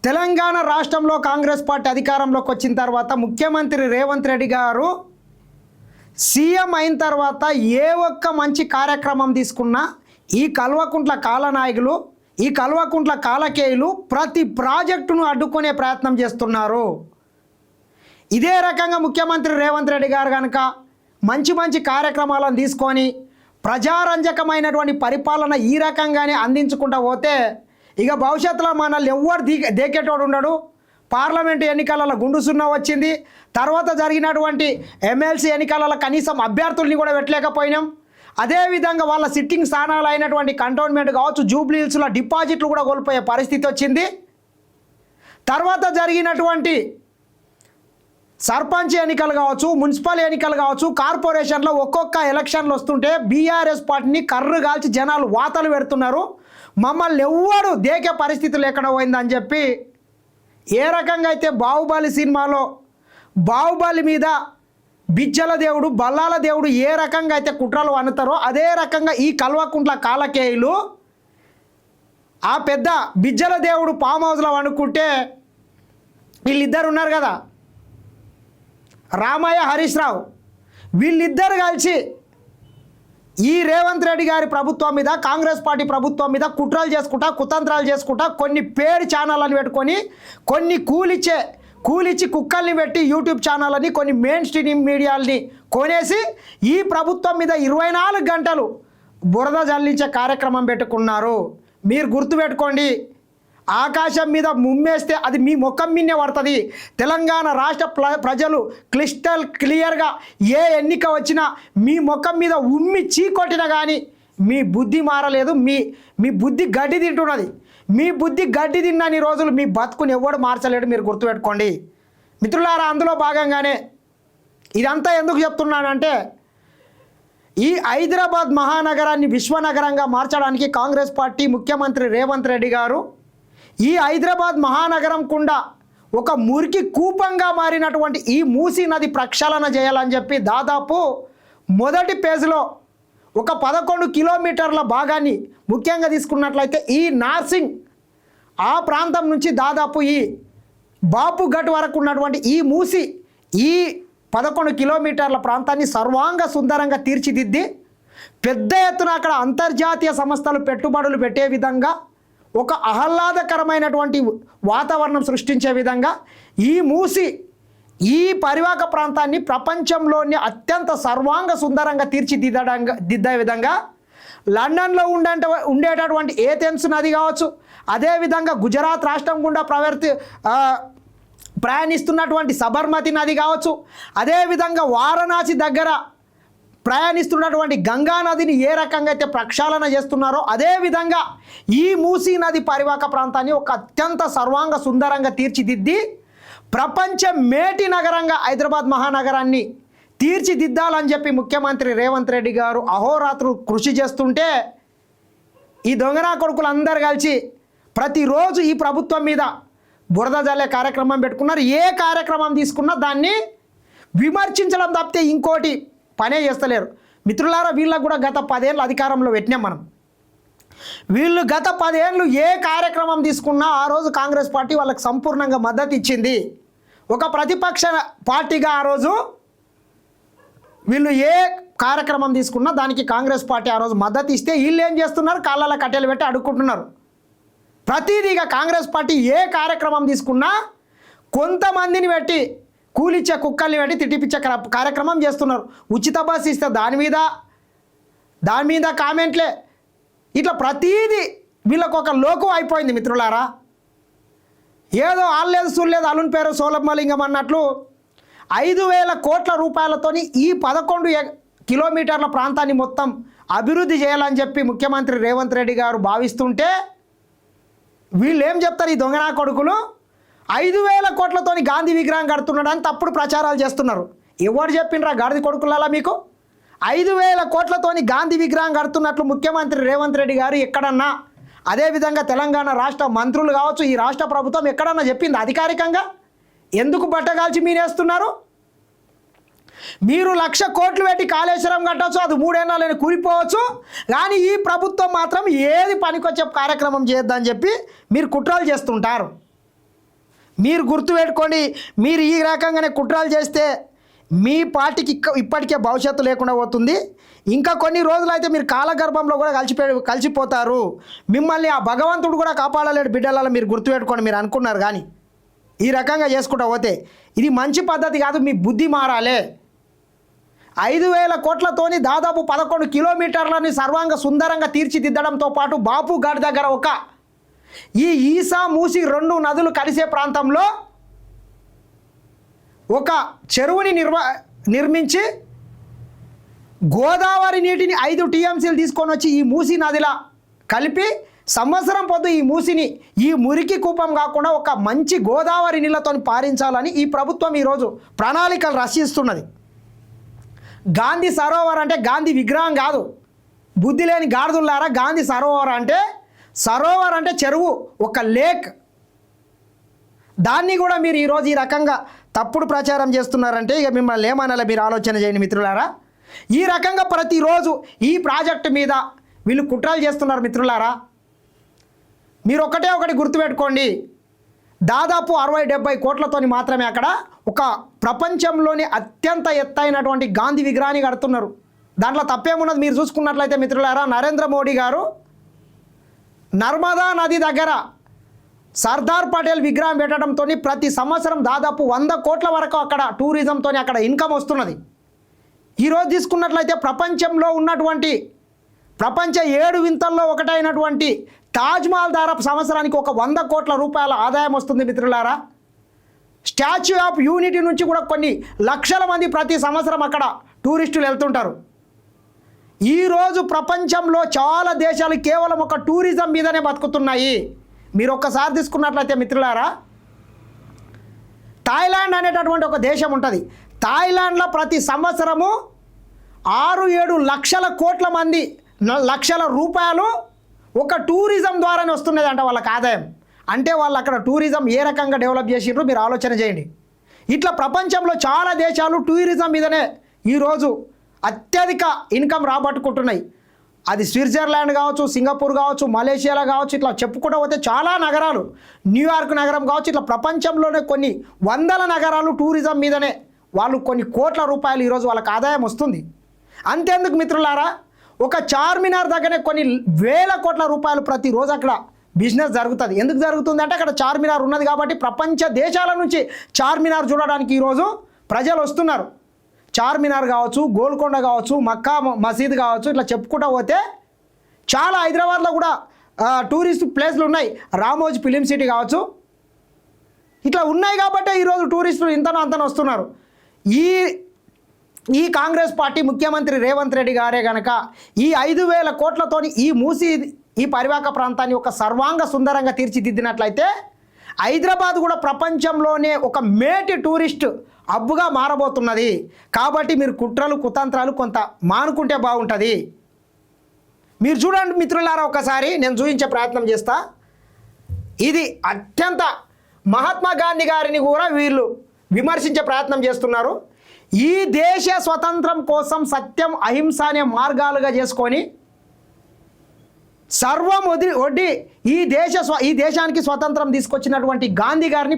తెలంగాణ రాష్ట్రంలో కాంగ్రెస్ పార్టీ అధికారంలోకి వచ్చిన తర్వాత ముఖ్యమంత్రి రేవంత్ రెడ్డి గారు సీఎం అయిన తర్వాత ఏ ఒక్క మంచి కార్యక్రమం తీసుకున్నా ఈ కల్వకుంట్ల కాలనాయకులు, ఈ కల్వకుంట్ల కాలకేయులు ప్రతి ప్రాజెక్టును అడ్డుకునే ప్రయత్నం చేస్తున్నారు. ఇదే రకంగా ముఖ్యమంత్రి రేవంత్ రెడ్డి గారు కనుక మంచి మంచి కార్యక్రమాలను తీసుకొని ప్రజారంజకమైనటువంటి పరిపాలన ఈ రకంగానే అందించుకుంటూ పోతే ఇక భవిష్యత్తులో మనల్ని ఎవ్వరు దేకేటోడు ఉండడు. పార్లమెంటు ఎన్నికలలో గుండు సున్నా వచ్చింది. తర్వాత జరిగినటువంటి ఎమ్మెల్సీ ఎన్నికలలో కనీసం అభ్యర్థుల్ని కూడా పెట్టలేకపోయినాం. అదేవిధంగా వాళ్ళ సిట్టింగ్ స్థానాలు అయినటువంటి కంటోన్మెంట్ కావచ్చు, జూబ్లీ హిల్స్లో డిపాజిట్లు కూడా కోల్పోయే పరిస్థితి వచ్చింది. తర్వాత జరిగినటువంటి సర్పంచ్ ఎన్నికలు కావచ్చు, మున్సిపల్ ఎన్నికలు కావచ్చు, కార్పొరేషన్లో ఒక్కొక్క ఎలక్షన్లు వస్తుంటే బీఆర్ఎస్ పార్టీని కర్రు కాల్చి జనాలు వాతలు పెడుతున్నారు. మమ్మల్ని ఎవ్వరు దేకే పరిస్థితి లేకుండా పోయిందని చెప్పి ఏ రకంగా అయితే బాహుబలి సినిమాలో బాహుబలి మీద బిజ్జల దేవుడు, బల్లాల దేవుడు ఏ రకంగా అయితే కుట్రలు అనుతారో అదే రకంగా ఈ కల్వకుంట్ల కాలకేయులు ఆ పెద్ద బిజ్జల దేవుడు ఫామ్ హౌస్లో అనుకుంటే వీళ్ళిద్దరు ఉన్నారు కదా, రామయ్య, హరీష్ రావు, వీళ్ళిద్దరు కలిసి ఈ రేవంత్ రెడ్డి గారి ప్రభుత్వం మీద, కాంగ్రెస్ పార్టీ ప్రభుత్వం మీద కుట్రలు చేసుకుంటా, కుతంత్రాలు చేసుకుంటా కొన్ని పేడ్ ఛానళ్ళని పెట్టుకొని కొన్ని కూలిచ్చి కుక్కల్ని పెట్టి యూట్యూబ్ ఛానళ్ళని కొన్ని మెయిన్ స్ట్రీమ్ మీడియాలని కొనేసి ఈ ప్రభుత్వం మీద 24 గంటలు బురద జల్లించే కార్యక్రమం పెట్టుకున్నారు. మీరు గుర్తుపెట్టుకోండి, ఆకాశం మీద ముమ్మేస్తే అది మీ ముఖం మీదే పడుతుంది. తెలంగాణ రాష్ట్ర ప్రజలు క్లిస్టల్ క్లియర్గా ఏ ఎన్నిక వచ్చినా మీ ముఖం మీద ఉమ్మి చీకొట్టినా కానీ మీ బుద్ధి మారలేదు. మీ బుద్ధి గడ్డి తింటున్నది. మీ బుద్ధి గడ్డి తిన్నని రోజులు మీ బతుకుని ఎవడు మార్చలేడు. మీరు గుర్తుపెట్టుకోండి మిత్రులారా. అందులో భాగంగానే ఇదంతా ఎందుకు చెప్తున్నానంటే ఈ హైదరాబాద్ మహానగరాన్ని విశ్వనగరంగా మార్చడానికి కాంగ్రెస్ పార్టీ ముఖ్యమంత్రి రేవంత్ రెడ్డి గారు ఈ హైదరాబాద్ మహానగరం కుండా ఒక మురికి కూపంగా మారినటువంటి ఈ మూసీ నది ప్రక్షాళన చేయాలని చెప్పి దాదాపు మొదటి పేజీలో ఒక 11 కిలోమీటర్ల భాగాన్ని ముఖ్యంగా తీసుకున్నట్లయితే ఈ నార్సింగ్ ఆ ప్రాంతం నుంచి దాదాపు ఈ బాపుఘట్ వరకు ఉన్నటువంటి ఈ మూసి ఈ 11 కిలోమీటర్ల ప్రాంతాన్ని సర్వాంగ సుందరంగా తీర్చిదిద్ది పెద్ద ఎత్తున అక్కడ అంతర్జాతీయ సంస్థలు పెట్టుబడులు పెట్టే విధంగా ఒక ఆహ్లాదకరమైనటువంటి వాతావరణం సృష్టించే విధంగా ఈ మూసి ఈ పరివాహక ప్రాంతాన్ని ప్రపంచంలోని అత్యంత సర్వాంగ సుందరంగా తీర్చిదిద్దే విధంగా లండన్లో ఉండేటటువంటి ఏథెన్స్ నది కావచ్చు, అదేవిధంగా గుజరాత్ రాష్ట్రం గుండా ప్రయాణిస్తున్నటువంటి సబర్మతి నది కావచ్చు, అదేవిధంగా వారణాసి దగ్గర ప్రయాణిస్తున్నటువంటి గంగా నదిని ఏ రకంగా అయితే ప్రక్షాళన చేస్తున్నారో అదేవిధంగా ఈ మూసీ నది పరివాహక ప్రాంతాన్ని ఒక అత్యంత సర్వాంగ సుందరంగా తీర్చిదిద్ది ప్రపంచ మేటి నగరంగా హైదరాబాద్ మహానగరాన్ని తీర్చిదిద్దాలని చెప్పి ముఖ్యమంత్రి రేవంత్ రెడ్డి గారు అహోరాత్రులు కృషి చేస్తుంటే ఈ దొంగనా కొడుకులు అందరు కలిసి ప్రతిరోజు ఈ ప్రభుత్వం మీద బురద జల్లే కార్యక్రమం పెట్టుకున్నారు. ఏ కార్యక్రమం తీసుకున్నా దాన్ని విమర్శించడం తప్పితే ఇంకోటి పనే చేస్తలేరు. మిత్రులారా, వీళ్ళకు కూడా గత 10 ఏళ్ళు అధికారంలో పెట్టినాం మనం. వీళ్ళు గత 10 ఏళ్ళు ఏ కార్యక్రమం తీసుకున్నా ఆ రోజు కాంగ్రెస్ పార్టీ వాళ్ళకి సంపూర్ణంగా మద్దతు ఇచ్చింది. ఒక ప్రతిపక్ష పార్టీగా ఆ రోజు వీళ్ళు ఏ కార్యక్రమం తీసుకున్నా దానికి కాంగ్రెస్ పార్టీ ఆ రోజు మద్దతు ఇస్తే వీళ్ళు ఏం చేస్తున్నారు, కాళ్ళ కట్టెలు పెట్టి అడుక్కుంటున్నారు. ప్రతిదీగా కాంగ్రెస్ పార్టీ ఏ కార్యక్రమం తీసుకున్నా కొంతమందిని పెట్టి కూలిచ్చే కుక్కల్ని పెట్టి తిట్టిపిచ్చే కార్యక్రమం చేస్తున్నారు. ఉచిత బస్సు ఇస్తే దాని మీద కామెంట్లే, ఇట్లా ప్రతీది వీళ్ళకు ఒక లోకం అయిపోయింది మిత్రులారా. ఏదో ఆల్లేదు సూర్లేదు అలున్ పేరు సోలమ్మలింగం అన్నట్లు 5,000 కోట్ల రూపాయలతోని ఈ 11 కిలోమీటర్ల ప్రాంతాన్ని మొత్తం అభివృద్ధి చేయాలని చెప్పి ముఖ్యమంత్రి రేవంత్ రెడ్డి గారు భావిస్తుంటే వీళ్ళు ఏం చెప్తారు, ఈ దొంగనా కొడుకులు 5,000 కోట్లతోని గాంధీ విగ్రహం కడుతున్నాడని తప్పుడు ప్రచారాలు చేస్తున్నారు. ఎవరు చెప్పిండ్రా గాడిద కొడుకులలా మీకు? 5,000 కోట్లతోని గాంధీ విగ్రహం కడుతున్నట్లు ముఖ్యమంత్రి రేవంత్ రెడ్డి గారు ఎక్కడన్నా, అదేవిధంగా తెలంగాణ రాష్ట్ర మంత్రులు కావచ్చు, ఈ రాష్ట్ర ప్రభుత్వం ఎక్కడన్నా చెప్పింది అధికారికంగా? ఎందుకు బట్టగాల్చి మీనేస్తున్నారు? మీరు 1,00,000 కోట్లు పెట్టి కాళేశ్వరం కట్టవచ్చు, అది 3 ఏళ్ళని కూలిపోవచ్చు, కానీ ఈ ప్రభుత్వం మాత్రం ఏది పనికొచ్చే కార్యక్రమం చేయొద్దని చెప్పి మీరు కుట్రలు చేస్తుంటారు. మీరు గుర్తుపెట్టుకోండి, మీరు ఈ రకంగానే కుట్రలు చేస్తే మీ పార్టీకి ఇప్పటికే భవిష్యత్తు లేకుండా పోతుంది. ఇంకా కొన్ని రోజులైతే మీరు కాలగర్భంలో కూడా కలిసిపోతారు. మిమ్మల్ని ఆ భగవంతుడు కూడా కాపాడలేడు బిడ్డలలో, మీరు గుర్తుపెట్టుకోండి. మీరు అనుకున్నారు కానీ ఈ రకంగా చేసుకుంటూ పోతే ఇది మంచి పద్ధతి కాదు. మీ బుద్ధి మారాలే. 5,000 కోట్లతోని దాదాపు 11 కిలోమీటర్లని సర్వాంగ సుందరంగా తీర్చిదిద్దడంతో పాటు బాపు ఘాట్ దగ్గర ఒక ఈ ఈసా మూసి 2 నదులు కలిసే ప్రాంతంలో ఒక చెరువుని నిర్మించి గోదావరి నీటిని 5 టీఎంసీలు తీసుకొని వచ్చి ఈ మూసి నదిలా కలిపి సంవత్సరం పొద్దు ఈ మూసిని ఈ మురికి కూపం కాకుండా ఒక మంచి గోదావరి నీళ్ళతో పారించాలని ఈ ప్రభుత్వం ఈరోజు ప్రణాళికలు రచిస్తున్నది. గాంధీ సరోవర్ అంటే గాంధీ విగ్రహం కాదు, బుద్ధి లేని గాడిదలారా. గాంధీ సరోవర్ అంటే చెరువు, ఒక లేక్. దాన్ని కూడా మీరు ఈరోజు ఈ రకంగా తప్పుడు ప్రచారం చేస్తున్నారంటే ఇక మిమ్మల్ని ఏమనాలి మీరు ఆలోచన చేయండి మిత్రులారా. ఈ రకంగా ప్రతిరోజు ఈ ప్రాజెక్టు మీద వీళ్ళు కుట్రలు చేస్తున్నారు మిత్రులారా. మీరు ఒకటి గుర్తుపెట్టుకోండి, దాదాపు 60-70 కోట్లతోని మాత్రమే అక్కడ ఒక ప్రపంచంలోని అత్యంత ఎత్తైనటువంటి గాంధీ విగ్రహాన్ని కడుతున్నారు. దాంట్లో తప్పేమున్నది మీరు చూసుకున్నట్లయితే మిత్రులారా, నరేంద్ర మోడీ గారు నర్మదా నది దగ్గర సర్దార్ పటేల్ విగ్రహం పెట్టడంతో ప్రతి సంవత్సరం దాదాపు 100 కోట్ల వరకు అక్కడ టూరిజంతో అక్కడ ఇన్కమ్ వస్తున్నది. ఈరోజు తీసుకున్నట్లయితే ప్రపంచంలో ఉన్నటువంటి ప్రపంచ 7 వింతల్లో ఒకటైనటువంటి తాజ్మహల్ ద్వారా సంవత్సరానికి ఒక 100 కోట్ల రూపాయల ఆదాయం వస్తుంది మిత్రులారా. స్టాచ్యూ ఆఫ్ యూనిటీ నుంచి కూడా కొన్ని లక్షల మంది ప్రతి సంవత్సరం అక్కడ టూరిస్టులు వెళ్తుంటారు. ఈరోజు ప్రపంచంలో చాలా దేశాలు కేవలం ఒక టూరిజం మీదనే బతుకుతున్నాయి. మీరు ఒక్కసారి తీసుకున్నట్లయితే మిత్రులారా, థాయిలాండ్ అనేటటువంటి ఒక దేశం ఉంటుంది. థాయిలాండ్లో ప్రతి సంవత్సరము 6-7 లక్షల రూపాయలు ఒక టూరిజం ద్వారానే వస్తున్నది అంట వాళ్ళకి ఆదాయం. అంటే వాళ్ళు అక్కడ టూరిజం ఏ రకంగా డెవలప్ చేసిండ్రో మీరు ఆలోచన చేయండి. ఇట్లా ప్రపంచంలో చాలా దేశాలు టూరిజం మీదనే ఈరోజు అత్యధిక ఇన్కమ్ రాబట్టుకుంటున్నాయి. అది స్విట్జర్లాండ్ కావచ్చు, సింగపూర్ కావచ్చు, మలేషియాలో కావచ్చు, ఇట్లా చెప్పుకుంటూ పోతే చాలా నగరాలు, న్యూయార్క్ నగరం కావచ్చు, ఇట్లా ప్రపంచంలోనే కొన్ని వందల నగరాలు టూరిజం మీదనే వాళ్ళు కొన్ని కోట్ల రూపాయలు ఈరోజు వాళ్ళకి ఆదాయం వస్తుంది. అంతేందుకు మిత్రులారా, ఒక చార్మినార్ దగ్గరనే కొన్ని వేల కోట్ల రూపాయలు ప్రతిరోజు అక్కడ బిజినెస్ జరుగుతుంది. ఎందుకు జరుగుతుంది అంటే అక్కడ చార్మినార్ ఉన్నది కాబట్టి ప్రపంచ దేశాల నుంచి చార్మినార్ చూడడానికి ఈరోజు ప్రజలు వస్తున్నారు. చార్మినార్ కావచ్చు, గోల్కొండ కావచ్చు, మక్కా మసీద్ కావచ్చు, ఇట్లా చెప్పుకుంటూ పోతే చాలా హైదరాబాద్లో కూడా టూరిస్ట్ ప్లేస్లు ఉన్నాయి. రామోజీ ఫిలిం సిటీ కావచ్చు, ఇట్లా ఉన్నాయి కాబట్టి ఈరోజు టూరిస్టులు ఇంతనో అంతనో వస్తున్నారు. ఈ కాంగ్రెస్ పార్టీ ముఖ్యమంత్రి రేవంత్ రెడ్డి గారే కనుక ఈ 5,000 కోట్లతోని ఈ మూసి ఈ పరివాహక ప్రాంతాన్ని ఒక సర్వాంగ సుందరంగా తీర్చిదిద్దినట్లయితే హైదరాబాద్ కూడా ప్రపంచంలోనే ఒక మేటి టూరిస్ట్ హబ్గా మారబోతున్నది. కాబట్టి మీరు కుట్రలు కుతంత్రాలు కొంత మానుకుంటే బాగుంటుంది. మీరు చూడండి మిత్రులారా, ఒకసారి నేను చూపించే ప్రయత్నం చేస్తా. ఇది అత్యంత మహాత్మా గాంధీ గారిని కూడా వీళ్ళు విమర్శించే ప్రయత్నం చేస్తున్నారు. ఈ దేశ స్వతంత్రం కోసం సత్యం అహింస అనే మార్గాలుగా చేసుకొని సర్వం ఒడ్డి ఈ దేశానికి స్వతంత్రం తీసుకొచ్చినటువంటి గాంధీ గారిని